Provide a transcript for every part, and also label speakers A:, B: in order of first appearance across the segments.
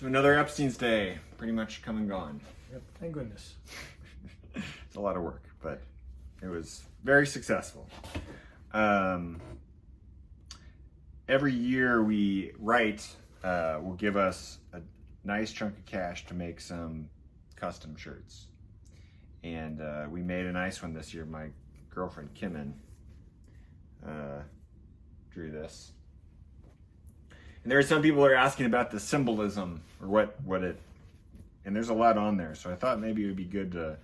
A: So another Epstein's Day, pretty much come and gone.
B: Yep, thank goodness.
A: It's a lot of work, but it was very successful. Every year we write will give us a nice chunk of cash to make some custom shirts. And we made a nice one this year. My girlfriend, Kimmin, drew this. And there are some people that are asking about the symbolism or what it, and there's a lot on there. So I thought maybe it would be good to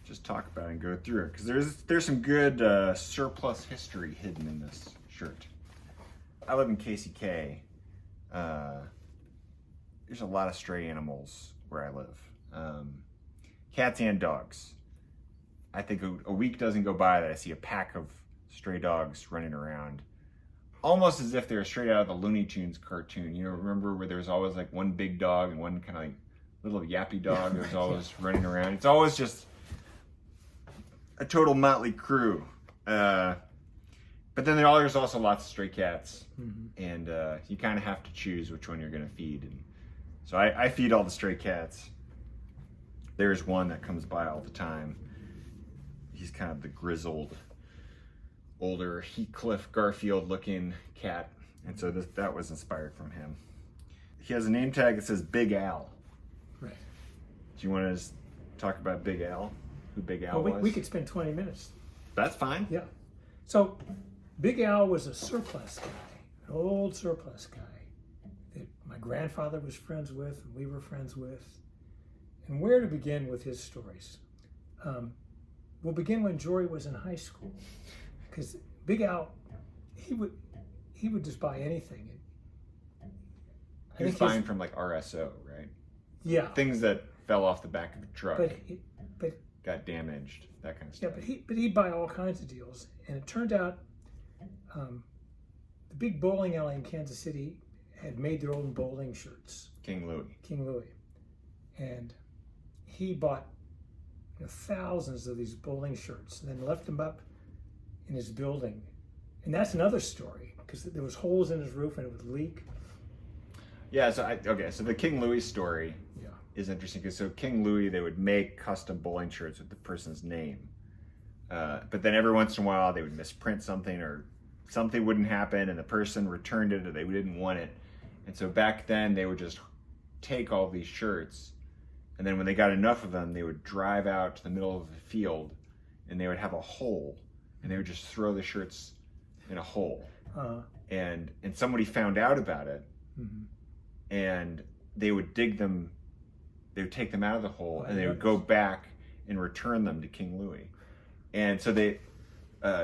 A: just talk about it and go through it, because there's some good surplus history hidden in this shirt. I live in KCK. There's a lot of stray animals where I live. Cats and dogs. I think a week doesn't go by that I see a pack of stray dogs running around, almost as if they're straight out of the Looney Tunes cartoon. You know, remember where there's always like one big dog and one kind of like little yappy dog that was always running around? It's always just a total motley crew. But then there's also lots of stray cats, and you kind of have to choose which one you're going to feed. And so I feed all the stray cats. There's one that comes by all the time. He's kind of the grizzled, older Heathcliff Garfield-looking cat, and so that was inspired from him. He has a name tag that says Big Al.
B: Right.
A: Do you want to just talk about Big Al? Who Big Al was?
B: We could spend 20 minutes.
A: That's fine.
B: Yeah. So, Big Al was a surplus guy, an old surplus guy that my grandfather was friends with, and we were friends with. And where to begin with his stories? We'll begin when Jory was in high school, because Big Al, he would just buy anything.
A: He was buying from like RSO, right?
B: Yeah.
A: Things that fell off the back of a truck,
B: but
A: got damaged, that kind of stuff.
B: Yeah, but he'd buy all kinds of deals, and it turned out the big bowling alley in Kansas City had made their own bowling shirts.
A: King Louie.
B: And he bought thousands of these bowling shirts and then left them up in his building. And that's another story, because there was holes in his roof and it would leak.
A: Yeah, so the King Louie story is interesting, because so King Louie, they would make custom bowling shirts with the person's name. But then every once in a while they would misprint something, or something wouldn't happen and the person returned it, or they didn't want it. And so back then they would just take all these shirts, and then when they got enough of them, they would drive out to the middle of the field and they would have a hole, and they would just throw the shirts in a hole. And somebody found out about it, and they would dig them, they would take them out of the hole, and they would go back and return them to King Louie. And so there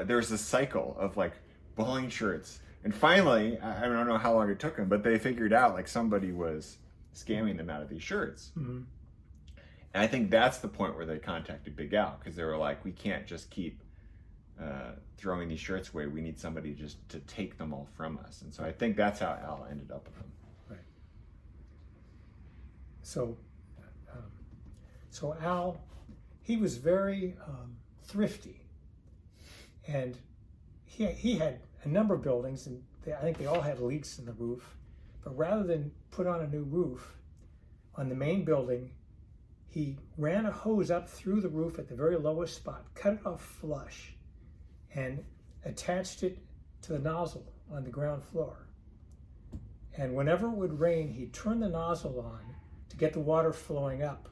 A: was this cycle of like bowling shirts. And finally, I don't know how long it took them, but they figured out like somebody was scamming them out of these shirts. And I think that's the point where they contacted Big Al, because they were like, we can't just keep throwing these shirts away. We need somebody just to take them all from us. And so I think that's how Al ended up with them.
B: Right. So Al, he was very thrifty, and he had a number of buildings, and I think they all had leaks in the roof. But rather than put on a new roof on the main building, he ran a hose up through the roof at the very lowest spot, cut it off flush, and attached it to the nozzle on the ground floor. And whenever it would rain, he'd turn the nozzle on to get the water flowing up.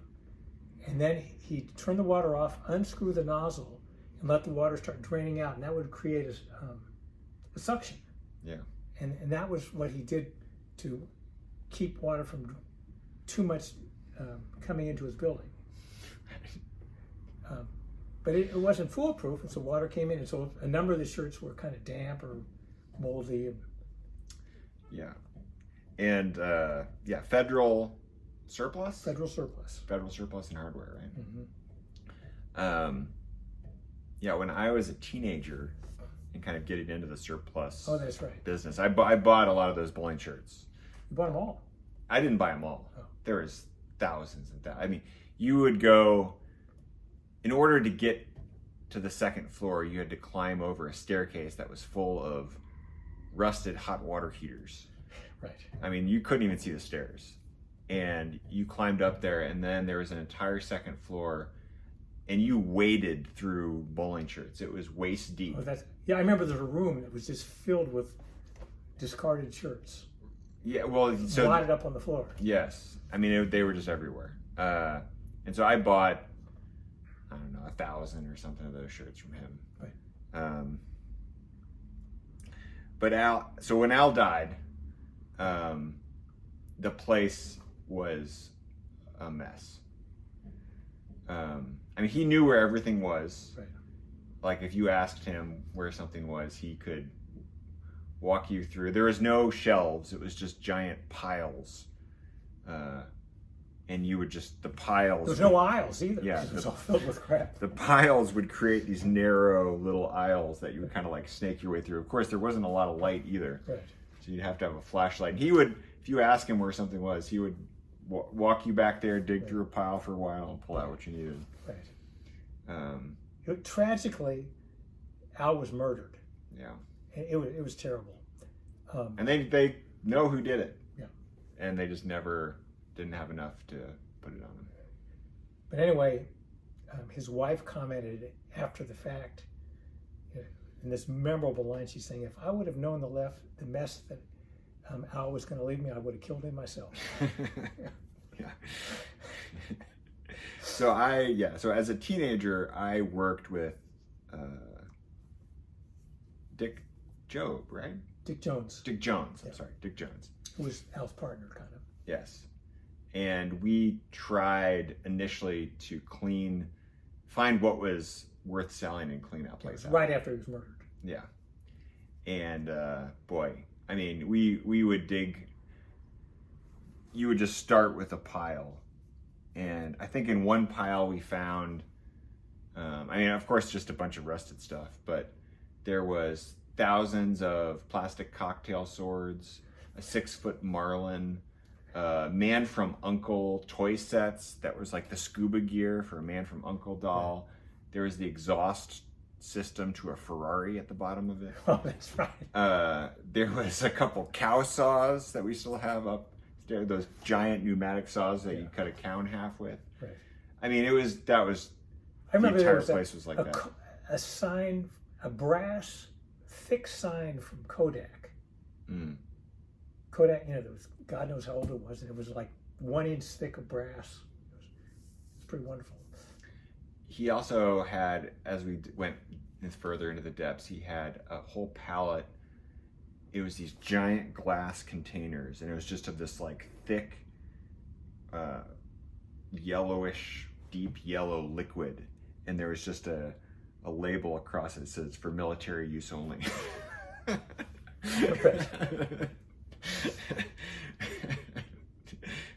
B: And then he'd turn the water off, unscrew the nozzle, and let the water start draining out. And that would create a suction.
A: Yeah.
B: And that was what he did to keep water from too much coming into his building. But it wasn't foolproof, and so water came in, and so a number of the shirts were kind of damp or moldy.
A: Yeah. And federal surplus?
B: Federal surplus.
A: Federal surplus in hardware, right? When I was a teenager and kind of getting into the surplus
B: that's right.
A: business, I bought a lot of those bowling shirts.
B: You bought them all?
A: I didn't buy them all.
B: Oh.
A: There was thousands and thousands. I mean, you would go, in order to get to the second floor, you had to climb over a staircase that was full of rusted hot water heaters.
B: Right.
A: I mean, you couldn't even see the stairs. and you climbed up there, and then there was an entire second floor, and you waded through bowling shirts. It was waist deep.
B: Oh, I remember there was a room that was just filled with discarded shirts.
A: Yeah, well, so
B: blotted up on the floor.
A: Yes, I mean they were just everywhere, and so I bought, I don't know, 1,000 or something of those shirts from him.
B: Right.
A: But so when Al died, the place was a mess. I mean, he knew where everything was.
B: Right.
A: Like if you asked him where something was, he could walk you through. There was no shelves. It was just giant piles. And you would just, the piles.
B: There was no aisles either.
A: Yeah.
B: It was all filled with crap.
A: The piles would create these narrow little aisles that you would kind of like snake your way through. Of course, there wasn't a lot of light either.
B: Right.
A: So you'd have to have a flashlight. And he would, if you ask him where something was, he would walk you back there, dig through a pile for a while, and pull out what you needed.
B: Right. Tragically, Al was murdered.
A: Yeah.
B: And it was terrible.
A: And they know who did it.
B: Yeah.
A: And they just never didn't have enough to put it on him.
B: But anyway, his wife commented after the fact, in this memorable line, she's saying, "If I would have known the mess that Al was going to leave me, I would have killed him myself."
A: Yeah. So as a teenager, I worked with Dick Job, right?
B: Dick Jones.
A: Dick Jones.
B: Yeah.
A: I'm sorry, Dick Jones.
B: Who was Al's partner, kind of.
A: Yes. And we tried initially to find what was worth selling and clean that place out.
B: Right after he was murdered.
A: Yeah. And boy, I mean, we would dig. You would just start with a pile. And I think in one pile we found, I mean, of course, just a bunch of rusted stuff, but there was thousands of plastic cocktail swords, a 6-foot marlin, Man from Uncle toy sets that was like the scuba gear for a Man from Uncle doll. There was the exhaust system to a Ferrari at the bottom of it.
B: Oh, that's right.
A: There was a couple cow saws that we still have up there, those giant pneumatic saws that you cut a cow in half with.
B: Right.
A: I mean, that was
B: I remember
A: the
B: there
A: entire
B: was
A: place was like that.
B: A sign, a brass, thick sign from Kodak.
A: Mm.
B: Kodak, there was, God knows how old it was, and it was like 1 inch thick of brass. It's pretty wonderful.
A: He also had, as we went further into the depths, he had a whole pallet. It was these giant glass containers, and it was just of this like thick, yellowish, deep yellow liquid, and there was just a label across it that says "for military use only."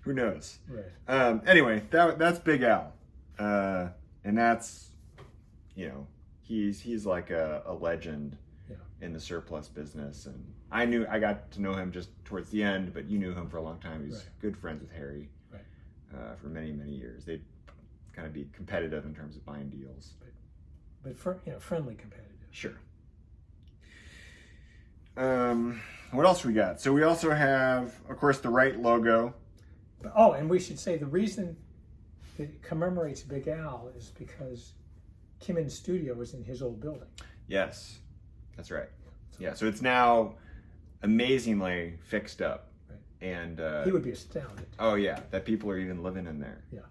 A: Who knows?
B: Right.
A: Anyway, that's Big Al, and that's, he's like a legend in the surplus business. And I got to know him just towards the end, but you knew him for a long time. He was good friends with Harry for many, many years. They'd kind of be competitive in terms of buying deals,
B: but friendly competitive.
A: Sure. What else we got? So we also have, of course, the Wright logo.
B: Oh, and we should say the reason it commemorates Big Al is because Kimmon's studio is in his old building.
A: Yes, that's right. Yeah, so it's now amazingly fixed up.
B: Right.
A: And
B: he would be astounded.
A: Oh yeah, that people are even living in there.
B: Yeah.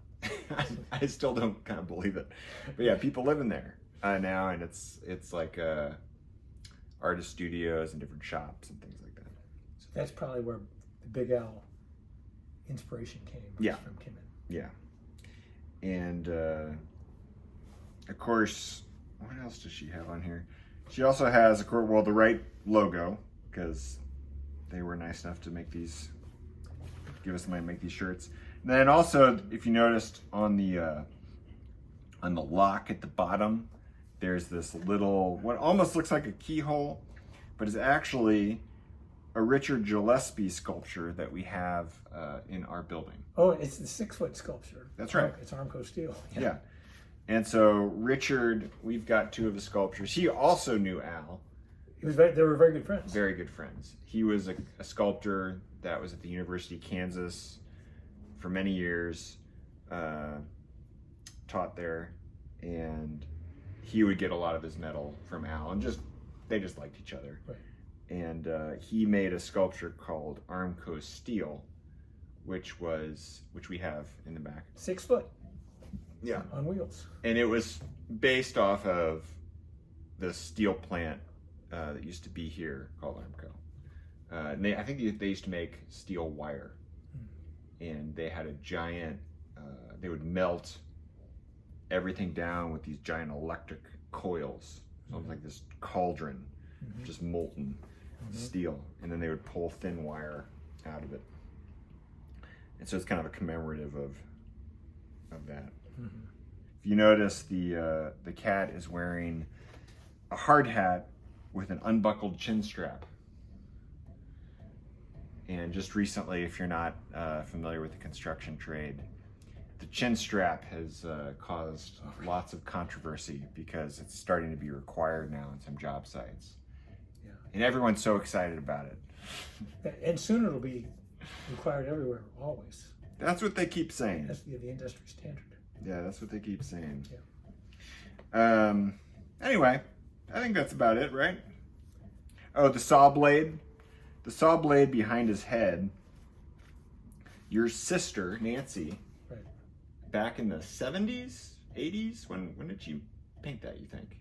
A: I still don't kind of believe it, but yeah, people live in there now, and it's like artist studios and different shops and things like that.
B: So that's probably where the Big Al inspiration came. From Kimmon.
A: Yeah. And of course, what else does she have on here? She also has, of course, the Wright logo, because they were nice enough to give us the money to make these shirts. And then also, if you noticed on the lock at the bottom, there's this little, what almost looks like a keyhole, but it's actually a Richard Gillespie sculpture that we have in our building.
B: Oh, it's the 6-foot sculpture.
A: That's right.
B: It's Armco steel.
A: Yeah. And so Richard, we've got 2 of his sculptures. He also knew Al.
B: They were very good friends.
A: Very good friends. He was a sculptor that was at the University of Kansas for many years, taught there, and he would get a lot of his metal from Al, and they just liked each other.
B: Right.
A: And he made a sculpture called Armco Steel, which we have in the back.
B: 6 foot.
A: Yeah.
B: On wheels.
A: And it was based off of the steel plant that used to be here called Armco. And I think they used to make steel wire. And they had a giant, they would melt everything down with these giant electric coils. So it was like this cauldron, just molten steel. And then they would pull thin wire out of it. And so it's kind of a commemorative of that. If you notice, the cat is wearing a hard hat with an unbuckled chin strap. And just recently, if you're not familiar with the construction trade, the chin strap has caused lots of controversy because it's starting to be required now on some job sites.
B: Yeah.
A: And everyone's so excited about it.
B: And soon it'll be required everywhere, always.
A: That's what they keep saying.
B: That's the industry standard.
A: Yeah, that's what they keep saying.
B: Yeah.
A: Anyway, I think that's about it, right? Oh, the saw blade. The saw blade behind his head. Your sister, Nancy,
B: Right.
A: back in the 70s, 80s, when did she paint that, you think?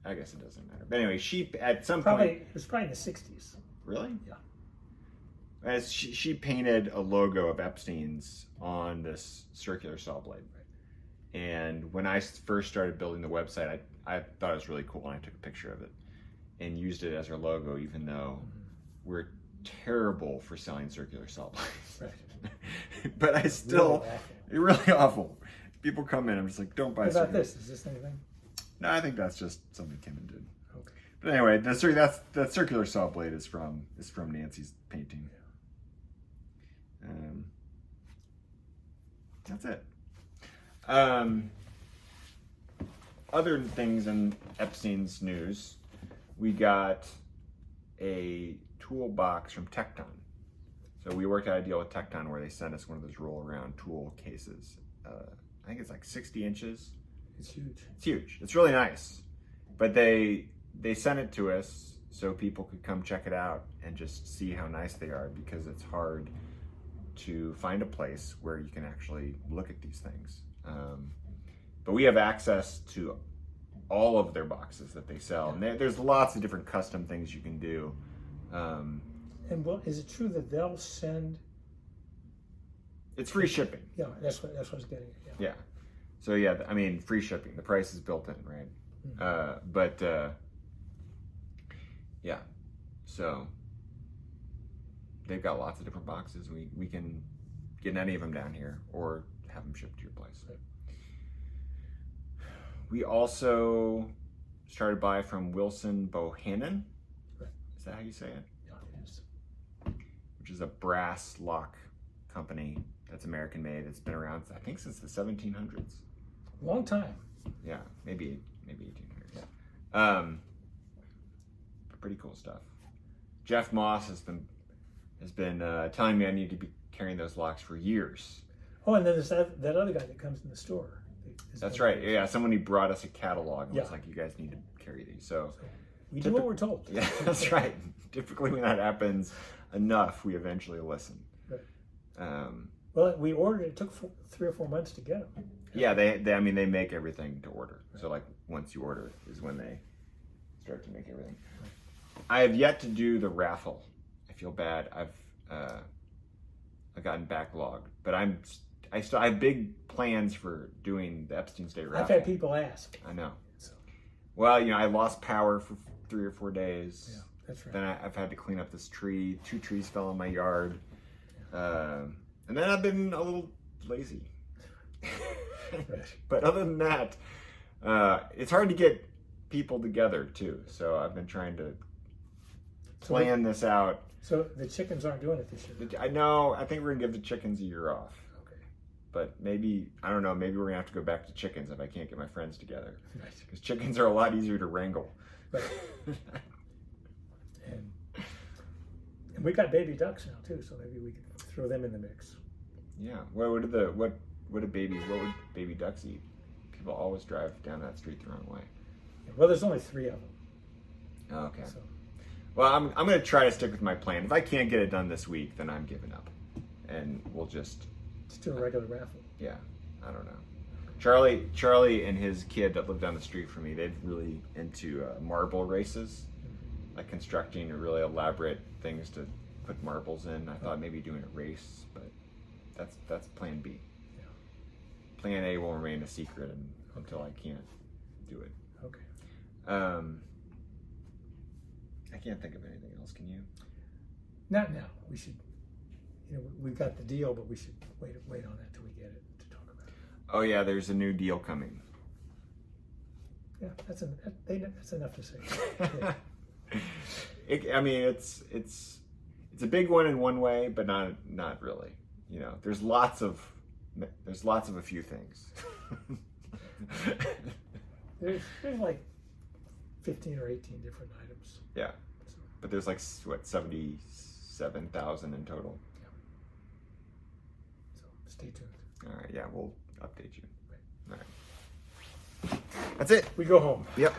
A: I guess it doesn't matter. But anyway, she, at some point...
B: It was probably in the 60s.
A: Really?
B: Yeah.
A: As she painted a logo of Epstein's on this circular saw blade.
B: Right.
A: And when I first started building the website, I thought it was really cool, and I took a picture of it and used it as our logo, even though we're terrible for selling circular saw blades.
B: Right.
A: But I still, really awful. People come in, I'm just like, don't buy
B: What about
A: circular.
B: this? Is this anything?
A: No, I think that's just something Kim did.
B: Okay.
A: But anyway, that circular saw blade is from Nancy's painting. That's it. Other things in Epstein's news, we got a toolbox from Tecton. So we worked out a deal with Tecton where they sent us one of those roll-around tool cases. I think it's like 60 inches.
B: It's huge.
A: It's huge. It's really nice. But they sent it to us so people could come check it out and just see how nice they are, because it's hard to find a place where you can actually look at these things. But we have access to all of their boxes that they sell. And there's lots of different custom things you can do.
B: And is it true that they'll send?
A: It's free shipping.
B: Yeah, that's what I was getting at.
A: Yeah. So yeah, I mean, free shipping. The price is built in, right? But yeah. So they've got lots of different boxes. We can get any of them down here or have them shipped to your place.
B: Right.
A: We also started by from Wilson Bohannon.
B: Right.
A: Is that how you say it?
B: Yeah, it is.
A: Which is a brass lock company that's American made. It's been around, I think, since the 1700s.
B: Long time.
A: Yeah, maybe 1800s. Yeah. Pretty cool stuff. Jeff Moss has been telling me I need to be carrying those locks for years.
B: Oh, and then there's that other guy that comes in the store.
A: That's right. Yeah, somebody brought us a catalog and was
B: Yeah.
A: like, "You guys need to carry these." So
B: we do what we're told.
A: yeah, that's right. Typically, when that happens enough, we eventually listen.
B: Right. Well, we ordered it. It took 3 or 4 months to get them.
A: Yeah, they make everything to order. Right. So like once you order is when they start to make everything. Right. I have yet to do the raffle. I feel bad. I've gotten backlogged, but I still have big plans for doing the Epstein's Day raffle.
B: I've had people ask.
A: I know.
B: So.
A: Well, I lost power for 3 or 4 days.
B: Yeah, that's right.
A: Then I've had to clean up this tree. 2 trees fell in my yard. And then I've been a little lazy.
B: Right.
A: But other than that, it's hard to get people together too. So I've been trying to plan this out.
B: So the chickens aren't doing it this year?
A: I know. I think we're going to give the chickens a year off.
B: Okay.
A: But maybe, I don't know, maybe we're going to have to go back to chickens if I can't get my friends together.
B: Right.
A: Because chickens are a lot easier to wrangle.
B: Right. And we got baby ducks now too, so maybe we could throw them in the mix.
A: Yeah. What would baby ducks eat? People always drive down that street the wrong way.
B: Well, there's only 3 of them.
A: Oh, okay.
B: So.
A: Well, I'm going to try to stick with my plan. If I can't get it done this week, then I'm giving up, and we'll just
B: do a regular raffle.
A: Yeah, I don't know. Charlie and his kid that lived down the street from me, they're really into marble races, like constructing really elaborate things to put marbles in. I thought maybe doing a race, but that's plan B.
B: Yeah.
A: Plan A will remain a secret until I can't do it.
B: Okay.
A: I can't think of anything else. Can you?
B: Not now. We should. We've got the deal, but we should wait on that till we get it to talk about it.
A: Oh yeah, there's a new deal coming.
B: Yeah, that's enough to say. Yeah.
A: I mean, it's a big one in one way, but not really. There's lots of a few things.
B: There's like 15 or 18 different items.
A: Yeah, but there's like 77,000 in total.
B: Yeah. So stay tuned.
A: All right. Yeah, we'll update you.
B: Right.
A: All right. That's it.
B: We go home.
A: Yep.